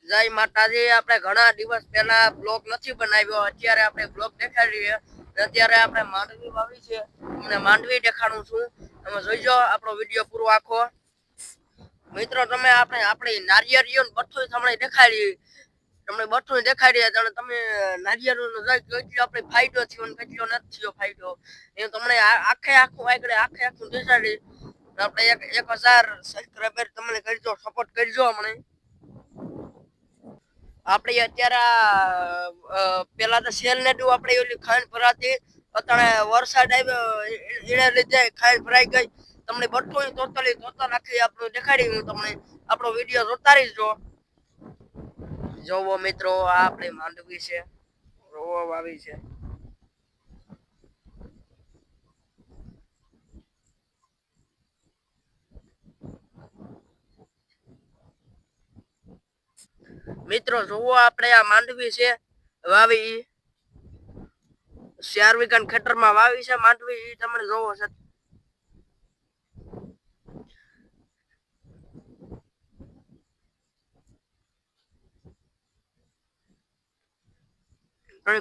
જય માતાજી। આપણે ઘણા દિવસ પહેલા બ્લોગ નથી બનાવ્યો, અત્યારે આપણે બ્લોગ દેખાડીએ। અત્યારે આપણે માંડવી વાવી છે, તમને માંડવી દેખાડું છું, તમે જોઈજો આપણો વિડીયો પૂરો આખો। મિત્રો તમે આપણે નારિયેળ બઠ્ઠું તમને દેખાડી, તમને બઠ્ઠું દેખાડીએ તમે નારિયેળનો આપણે ફાયદો થયો ને કેટલો નથી થયો ફાયદો એ તમને આખે આખું દેખાડી। આપણે 1000 સબસ્ક્રાઇબર તમને કરજો, સપોર્ટ કરજો અમને। આપણે અત્યારે પેલા તો સેલ ને આપણે ઓલી ખાંડ ભરાતી, અત્યારે વરસાદ આવ્યો એને લીધે ખાંડ ભરાઈ ગઈ। તમને બઠ્ઠું તોતા નાખી આપણું દેખાડી, હું તમને આપણો વિડીયો જોતા રહીજો। જોવો મિત્રો, આ આપણે માંડવી છે, રોવો વાવી છે। મિત્રો જોવો, આપણે આ માંડવી છે વાવી, 4 વીઘા ખેતરમાં વાવી છે માંડવી, તમને જોવો છે।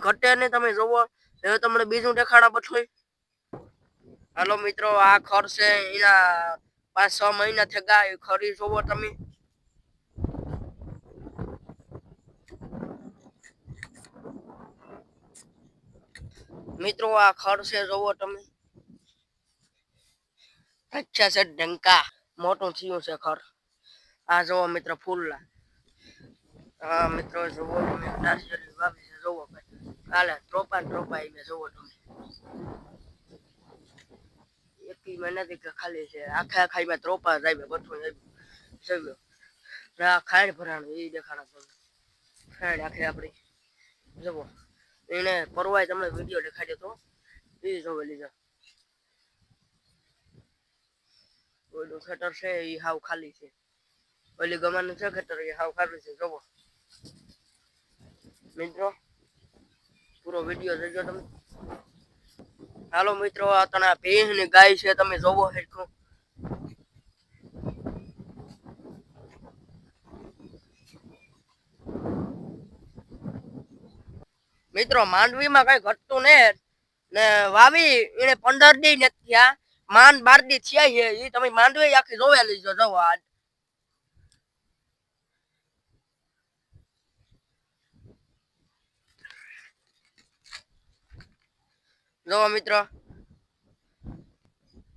ઘટે ને તમે જોવો, હવે તમને બીજું દેખાડા બઠું। હાલો મિત્રો, આ ખર છે, એના 5-6 મહિના થઈ ગયા, એ ખરી જોવો તમે। મિત્રો આ ખર છે, જોવો તમે। અચ્છા છે, ડંકા મોટું થયું છે ખર। આ જોવો મિત્રો ફૂલલા, હા મિત્રો જોવો તમે, નારિયેળી વાવી છે, જોવો કાલે ટ્રોપા આવી જોવો તમે। એક મહિનાથી ખાલી છે, આખા ત્રોપા જાય બઠું જોયો। ખાંડ ભરાણું એ દેખાડા તમને, ખાંડ આખી આપડી જોવો, એને પરવાય તમને વિડીયો દેખાડ્યો તો એ જોવે લીધા। ઓલું ખેતર છે એ હાવ ખાલી છે, ઓલી ગમાનું છે ખેતર એ હાવ ખાલી છે, જોવો મિત્રો પૂરો વિડીયો જોજો તમે। હાલો મિત્રો, આ તને ભેંસ ની ગાય છે, તમે જોવો હરખું। મિત્રો માંડવીમાં કઈ ઘટતું ને વાવી એને 15 દી નથી થયા, માંડ 12 દી થયા છે, એ તમે માંડવી આખી જોવે લીજો। જોવો આજ જોવો મિત્રો,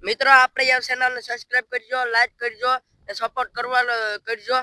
મિત્રો આપણે આ ચેનલને સબસ્ક્રાઇબ કરજો, લાઈક કરજો, સપોર્ટ કરવા કરજો।